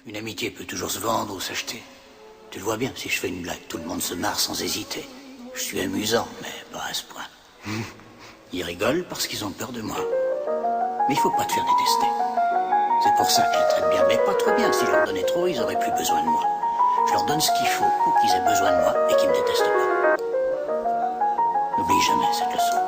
Une amitié peut toujours se vendre ou s'acheter. Tu le vois bien, si je fais une blague, tout le monde se marre sans hésiter. Je suis amusant, mais pas à ce point. Ils rigolent parce qu'ils ont peur de moi. Mais il faut pas te faire détester. C'est pour ça que je les traite bien, mais pas trop bien. Si je leur donnais trop, ils auraient plus besoin de moi. Je leur donne ce qu'il faut pour qu'ils aient besoin de moi et qu'ils me détestent pas. N'oublie jamais cette leçon.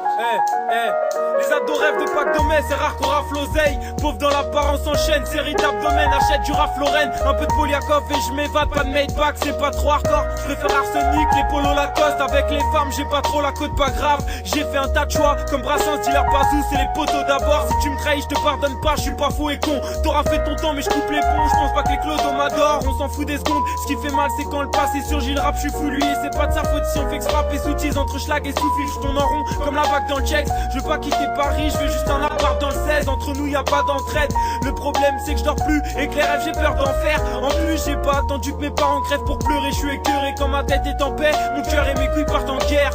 Les ados rêvent de Pâques d'Omès, c'est rare qu'on rafle l'oseille. Pauvre dans l'apparence enchaîne, série d'abdomen, achète du Ralph Lauren, un peu de Poliakov et je m'évade, pas de made-back, c'est pas trop hardcore. Je préfère Arsenic, les polos Lacoste, avec les femmes j'ai pas trop la côte, pas grave. J'ai fait un tas de choix, comme Brassens, dealer Bazou, c'est les poteaux d'abord. Si tu me trahis, je te pardonne pas, je suis pas fou et con. T'auras fait ton temps mais je coupe les ponts, je pense pas que les clodos m'adorent. On s'en fout des secondes, ce qui fait mal c'est quand le passé surgit, le rap je suis fou lui et c'est pas de sa faute si on fait que se frapper sous tease entre schlag et souffle, je tourne en rond comme la vague dans le checks. Je veux pas quitter Paris, je veux juste un appart dans le 16. Entre nous y a pas d'entraide. Le problème c'est que je dors plus et que les rêves j'ai peur d'en faire. En plus j'ai pas attendu que mes parents crèvent pour pleurer. Je suis écœuré quand ma tête est en paix. Mon cœur et mes couilles partent en guerre.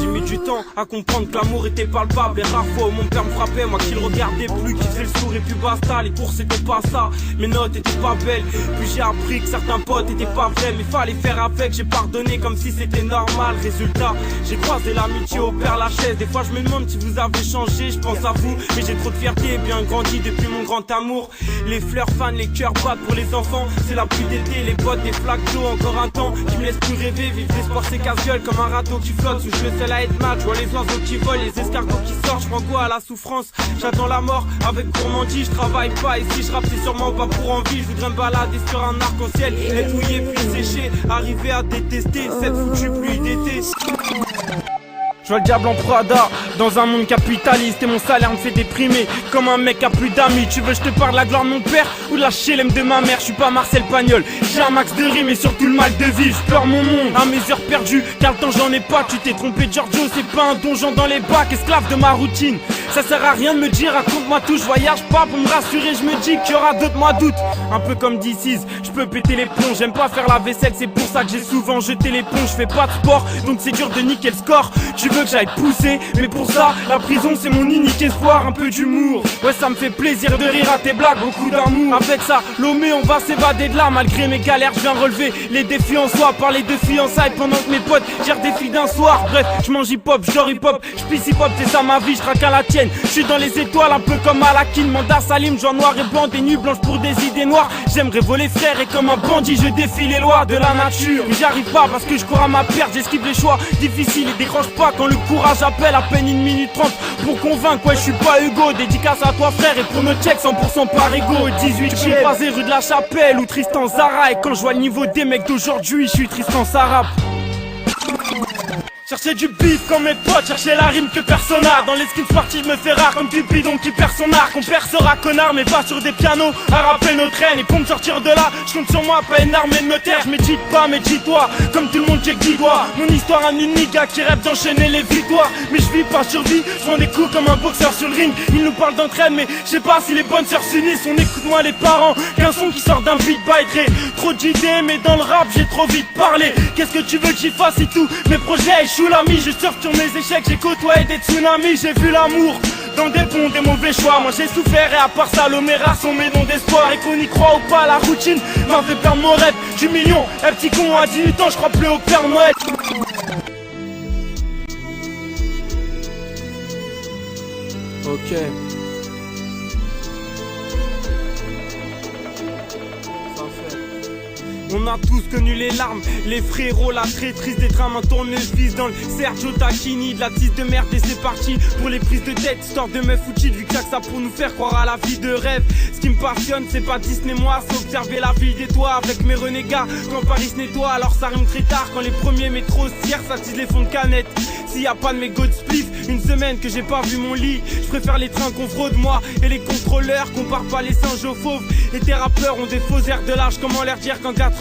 J'ai mis du temps à comprendre que l'amour était palpable. Et rares fois où mon père me frappait, moi qui le regardais plus, qui faisait le sourd et puis basta. Les cours c'était pas ça, mes notes étaient pas belles. Puis j'ai appris que certains potes étaient pas vrais, mais fallait faire avec. J'ai pardonné comme si c'était normal. Résultat, j'ai croisé l'amitié au Père Lachaise. Des fois je me demande si vous avez changé, je pense à vous. Mais j'ai trop de fierté et bien grandi depuis mon grand amour. Les fleurs fans, les cœurs battent pour les enfants. C'est la pluie d'été, les bottes, des flaques d'eau. Encore un temps qui me laisse plus rêver. Vivre l'espoir c'est casse-gueule comme un râteau qui flotte. Sous je le seul à être match, je vois les oiseaux qui volent, les escargots qui sortent. Je prends goût à la souffrance, j'attends la mort avec gourmandise. Je travaille pas et si je rappe c'est sûrement pas pour envie. Je voudrais me balader sur un arc-en-ciel, être mouillé puis séché, arriver à détester cette foutue pluie d'été. Je vois le diable en Prada, dans un monde capitaliste. Et mon salaire me fait déprimer, comme un mec a plus d'amis. Tu veux je te parle de la gloire de mon père ou de la chelem de ma mère? Je suis pas Marcel Pagnol, j'ai un max de rimes et surtout le mal de vivre. Je pleure mon monde à mes heures perdues, car le temps j'en ai pas. Tu t'es trompé Giorgio, c'est pas un donjon dans les bacs. Esclave de ma routine, ça sert à rien de me dire raconte-moi tout. Je voyage pas pour me rassurer, je me dis qu'il y aura d'autres mois d'août. Un peu comme DC's, je peux péter les plombs. J'aime pas faire la vaisselle, c'est pour ça que j'ai souvent jeté les ponts. Je fais pas de sport, donc c'est dur de niquer le score. Tu veux que j'aille pousser, mais pour ça, la prison c'est mon unique espoir. Un peu d'humour, ouais ça me fait plaisir de rire à tes blagues, beaucoup d'amour. Avec ça, Lomé on va s'évader de là. Malgré mes galères, je viens relever les défis en soi. Parler de fiançailles pendant que mes potes gèrent des filles d'un soir. Bref, je mange hip-hop, je dors hip-hop, je pisse hip-hop, c'est ça ma vie, je traque à la tienne. Je suis dans les étoiles, un peu comme Alakin, Manda Salim, genre noir et blanc, des nuits blanches pour des idées noires. J'aimerais voler frère et comme un bandit, je défie les lois de la nature. Mais j'y arrive pas parce que je cours à ma perte, j'esquive les choix difficiles et décroche pas quand le courage appelle. À peine 1 minute 30 pour convaincre, ouais je suis pas Hugo. Dédicace à toi frère et pour nos checks 100% par ego. 18 je peux passer rue de la Chapelle ou Tristan Zara. Et quand je vois le niveau des mecs d'aujourd'hui, je suis Tristan Sarap. Chercher du bif comme mes potes, chercher la rime que personne n'a. Dans les skins sportifs me fait rare comme Cupidon qui perd son arc. On percera connard mais pas sur des pianos à rappeler notre haine. Et pour me sortir de là, je compte sur moi, pas une armée de notaires. Je médite pas, médite-toi, comme tout le monde check 10 doigts. Mon histoire un unique gars qui rêve d'enchaîner les victoires. Mais je vis pas survie, je prends des coups comme un boxeur sur le ring. Il nous parle d'entraide mais je sais pas si les bonnes sœurs s'unissent. On écoute moins les parents qu'un son qui sort d'un beat by Dre. Trop d'idées mais dans le rap j'ai trop vite parlé. Qu'est-ce que tu veux que j'y fasse si tous mes projets échouent? L'ami, je surfe sur mes échecs, j'ai côtoyé des tsunamis, j'ai vu l'amour dans des bons, des mauvais choix. Moi j'ai souffert et à part ça, l'homme est rare sont mes noms d'espoir. Et qu'on y croit ou pas, la routine m'a fait perdre mon rêve du million. Un petit con à 18 ans, je crois plus au Père Noël. Ok. On a tous connu les larmes, les frérots, la traîtrise des trames en tournevis dans le Sergio Tacchini, de la tisse de merde et c'est parti pour les prises de tête, histoire de meuf foutie, vu que ça pour nous faire croire à la vie de rêve. Ce qui me passionne, c'est pas Disney moi, c'est observer la vie des toits avec mes renégats. Quand Paris se nettoie, alors ça rime très tard, quand les premiers métros se tirent, ça tisse les fonds de canette. S'il y a pas de mégots de spliff, une semaine que j'ai pas vu mon lit. Je préfère les trains qu'on fraude moi et les contrôleurs, compare pas les singes aux fauves. Et tes rappeurs ont des faux airs de l'âge, comment leur dire qu'en 90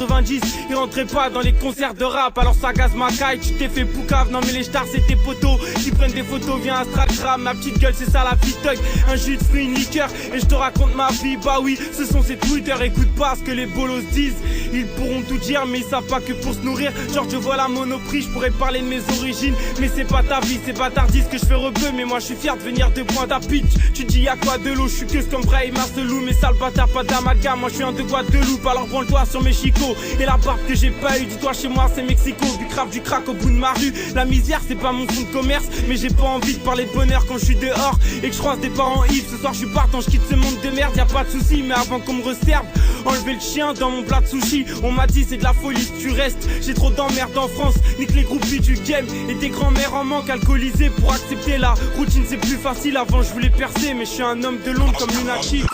ils rentraient pas dans les concerts de rap. Alors ça gaze ma caille, tu t'es fait poucave. Non mais les stars c'est tes potos qui prennent des photos via Instagram. Ma petite gueule c'est ça la vie thug, un jus de fruits, une liqueur et je te raconte ma vie. Bah oui, ce sont ces Twitter, écoute pas ce que les bolos disent. Ils pourront tout dire mais ils savent pas que pour se nourrir. Genre je vois la monoprix, je pourrais parler de mes origines. Mais c'est pas ta vie, c'est bâtardise que je fais rebeu. Mais moi je suis fier de venir de Pointe à Pitch. Tu dis y'a quoi de l'eau, je suis que comme Brahim Marcelou. Mais sale bâtard pas l'amalgame, moi je suis un de Guadeloupe, alors branle-toi sur mes chicots. Et la barbe que j'ai pas eu, dis-toi chez moi c'est Mexico. Du craft, du crack au bout de ma rue. La misère c'est pas mon fonds de commerce, mais j'ai pas envie de parler de bonheur quand je suis dehors et que je croise des parents ivres. Ce soir je suis partant, je quitte ce monde de merde, y'a pas de soucis. Mais avant qu'on me reserve, enlever le chien dans mon plat de sushi. On m'a dit c'est de la folie si tu restes. J'ai trop d'emmerdes en France, nique les groupies du game. Et des grands-mères en manque alcoolisées pour accepter la routine, c'est plus facile. Avant je voulais percer, mais je suis un homme de l'ombre comme Lunatic.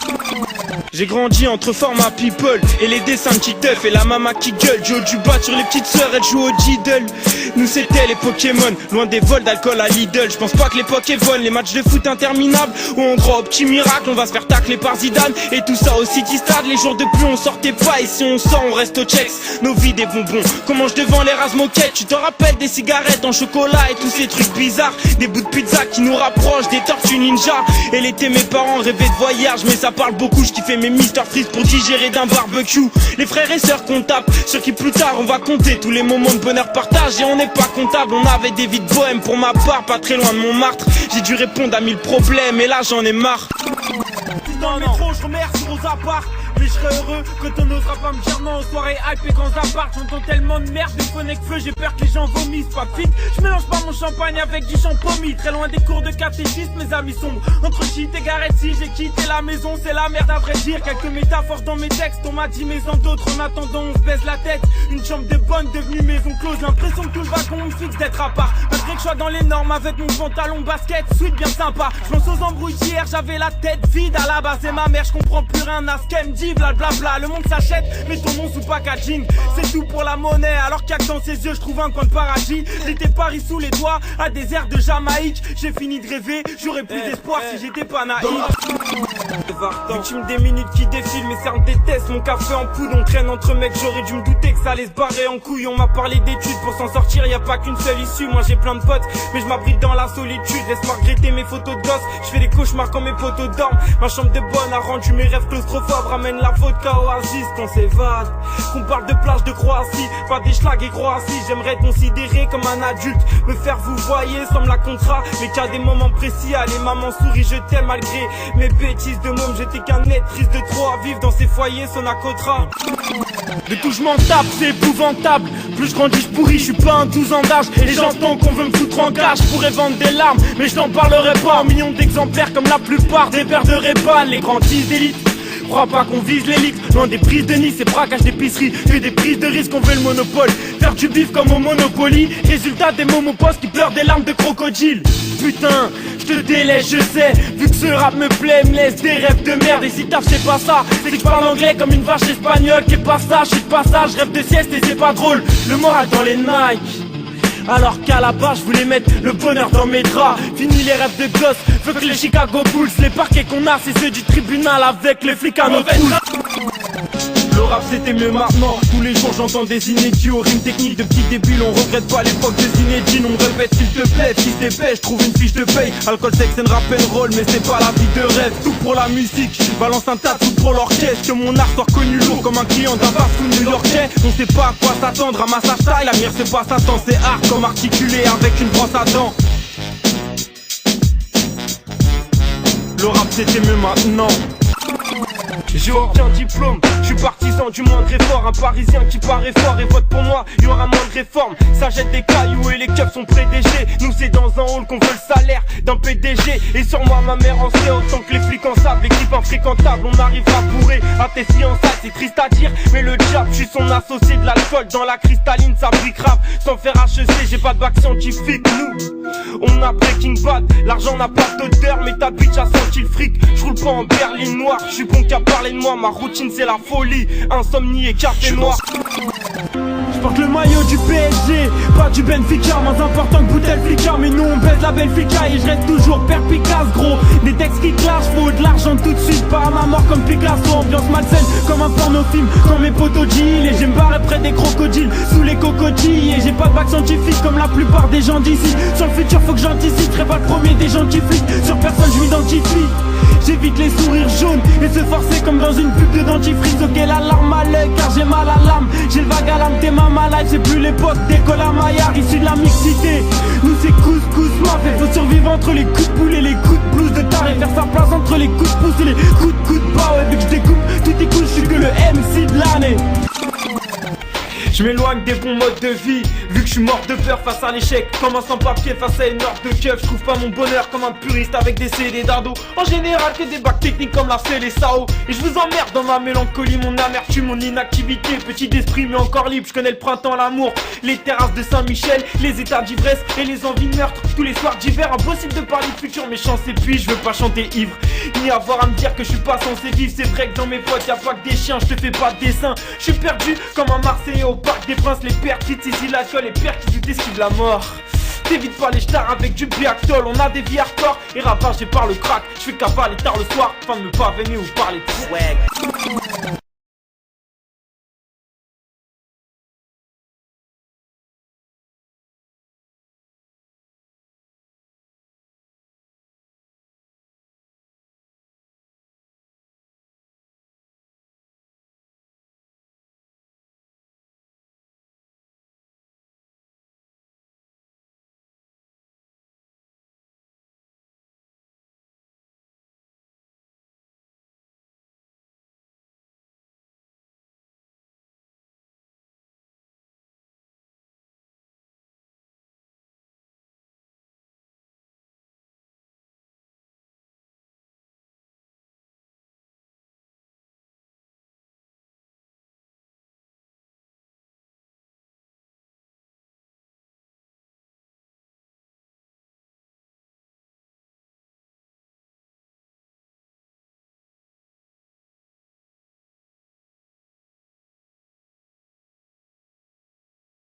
J'ai grandi entre format people et les dessins de Titeuf et la maman qui gueule. Joe du bas sur les petites sœurs, elle joue au diddle. Nous c'était les Pokémon, loin des vols d'alcool à Lidl. Je pense pas que les Pokémon, les matchs de foot interminables où on croit au petit miracle, on va se faire tacler par Zidane. Et tout ça au City Stade, les jours de pluie on sortait pas. Et si on sort on reste au checks, nos vies des bonbons qu'on mange devant les rases-moquettes. Tu te rappelles des cigarettes en chocolat et tous ces trucs bizarres, des bouts de pizza qui nous rapprochent des tortues ninja. Et l'été mes parents rêvaient de voyage, mais ça parle beaucoup, je kiffais mes Mr Freeze pour digérer d'un barbecue. Les frères et sœurs qu'on tape, sur qui plus tard on va compter tous les moments de bonheur partagés. On n'est pas comptable, on avait des vies de bohème. Pour ma part, pas très loin de Montmartre, j'ai dû répondre à 1000 problèmes et là j'en ai marre. Dans le métro, je remercie aux apparts. Mais je serais heureux quand on n'osera pas me dire non aux soirées hype et quand j'appart. J'entends tellement de merde, des phoniques feu, j'ai peur que les gens vomissent. Pas de fit, je mélange pas mon champagne avec du champomis. Très loin des cours de catéchisme, mes amis sombres. Entre shit et garette, si j'ai quitté la maison, c'est la merde à vrai dire. Quelques métaphores dans mes textes, on m'a dit mais en d'autres. En attendant, on se baisse la tête. Une chambre de bonne devenue maison close. L'impression que tout le wagon me fixe d'être à part. Malgré que je sois dans les normes avec mon pantalon basket, suite bien sympa. Je pense aux embrouilles d'hier, j'avais la tête vide à la base. Et ma mère, je comprends plus rien à ce qu'elle me dit. Blablabla, le monde s'achète, mets ton nom sous packaging. C'est tout pour la monnaie, alors qu'il y a que dans ses yeux je trouve un coin de paradis. J'étais Paris sous les doigts, à des airs de Jamaïque. J'ai fini de rêver, j'aurais plus d'espoir si j'étais pas naïf. Victime des minutes qui défilent, mes cernes détestent mon café en poudre. On traîne entre mecs, j'aurais dû me douter que ça allait se barrer en couille. On m'a parlé d'études, pour s'en sortir y a pas qu'une seule issue. Moi j'ai plein de potes, mais je m'abrite dans la solitude. Laisse-moi regretter mes photos de gosses, je fais des cauchemars quand mes potos dorment. Ma chambre de bonne a rendu mes rêves claustrophobes. Ramène la vodka oasis qu'on s'évade. Qu'on parle de plage de Croatie, pas des schlags et Croatie. J'aimerais être considéré comme un adulte, me faire vous voyez sans me la contrat. Mais qu'à des moments précis, allez maman souris, je t'aime malgré mes bêtises de môme. J'étais qu'un être triste de trop à vivre dans ces foyers Sonacotra. De tout je m'en tape, c'est épouvantable. Plus je grandis, je pourris, je suis pas un 12 ans d'âge. Et j'entends qu'on veut me foutre en gage. Je pourrais vendre des larmes, mais je n'en parlerai pas. En millions d'exemplaires comme la plupart des pères de Répan. Les grands tiges d'élite, crois pas qu'on vise l'élite, loin des prises de Nice et braquage d'épicerie. Fais des prises de risque, on veut le monopole. Faire du bif comme au Monopoly. Résultat des momopos qui pleurent des larmes de crocodile. Putain, je te délaisse, je sais. Vu que ce rap me plaît, me laisse des rêves de merde. Et si t'as c'est pas ça, c'est que je parle anglais comme une vache espagnole. Qui est pas ça, je suis de passage, rêve de sieste et c'est pas drôle. Le moral dans les Nike. Alors qu'à la base je voulais mettre le bonheur dans mes draps. Fini les rêves de gosse, veux que les Chicago Bulls. Les parquets qu'on a c'est ceux du tribunal avec les flics à nos poules. Le rap c'était mieux maintenant. Tous les jours j'entends des inédits aux rimes techniques de petits débiles. On regrette pas l'époque de Zinedine. On répète s'il te plaît, fils d'épée, je trouve une fiche de paye. Alcool, sexe and rap and roll, mais c'est pas la vie de rêve. Tout pour la musique, balance un tas, tout pour l'orchestre. Que mon art soit connu lourd comme un client d'un fast-food new-yorkais. On sait pas à quoi s'attendre, un massage taille. La mire c'est pas Satan, c'est art comme articulé avec une brosse à dents. Le rap c'était mieux maintenant. J'ai aucun diplôme, je suis partisan du moindre effort. Un parisien qui paraît fort et vote pour moi, il y aura moins de réformes. Ça jette des cailloux et les keufs sont pré-DG. Nous c'est dans un hall qu'on veut le salaire d'un PDG. Et sur moi ma mère en sait autant que les flics en savent. L'équipe infréquentable, on arrivera bourré à tes fiançailles. C'est triste à dire, mais le diable, je suis son associé. De l'alcool dans la cristalline, ça brille grave. Sans faire HEC, j'ai pas de bac scientifique. Nous, on a Breaking Bad, l'argent n'a pas d'odeur, mais ta bitch a senti le fric. Je roule pas en berline noire, je suis bon qu'à parler de moi. Ma routine c'est la folie, insomnie et café noir. Je porte le maillot du PSG, pas du Benfica. Moins important que Boutel Flica, mais nous on baise la Benfica. Et je reste toujours perspicace gros. Des textes qui clashent, faut de l'argent tout de suite. Pas à ma mort comme Picasso, ambiance malsaine comme un pornofilm. Quand mes potos deal et j'ai me barrer près des crocodiles sous les cocotilles. Et j'ai pas de bac scientifique comme la plupart des gens d'ici. Sur le futur faut que j'anticipe, serai pas le premier des gens qui fliquent. Sur personne je m'identifie. J'évite les sourires jaunes et se forcer comme dans une pub de dentifrice. Ok la larme à l'œil car j'ai mal à l'âme. J'ai le vague à l'âme, t'es ma malade. C'est plus l'époque d'école à Maillard, issu de la mixité. Nous c'est couscous mafé, faut survivre entre les coups de boule et les coups de blouse de taré. Faire sa place entre les coups de pouce et les coups de bas. Ouais, vu que je découpe tout tes coups, je suis que le MC de l'année. Je m'éloigne des bons modes de vie, vu que je suis mort de peur face à l'échec. Comme un sans-papier face à une horde de keufs. Je trouve pas mon bonheur comme un puriste avec des CD d'ado. En général que des bacs techniques comme la C et les SAO. Et je vous emmerde dans ma mélancolie, mon amertume, mon inactivité. Petit d'esprit mais encore libre, je connais le printemps, l'amour, les terrasses de Saint-Michel, les états d'ivresse et les envies de meurtre. Tous les soirs d'hiver, impossible de parler de futur, mes chances et puis je veux pas chanter ivre, ni avoir à me dire que je suis pas censé vivre. C'est vrai que dans mes potes y'a pas que des chiens, je te fais pas de dessin. Je suis perdu comme un Marseillais au Parc des Princes, les pères qui ici l'alcool, les pères qui doutent esquivent la mort. T'évites pas les stars avec du Biactol, on a des vies hardcore et ravagés par le crack. Je fais cavaler tard le soir, afin de me pavaner ou parler de swag.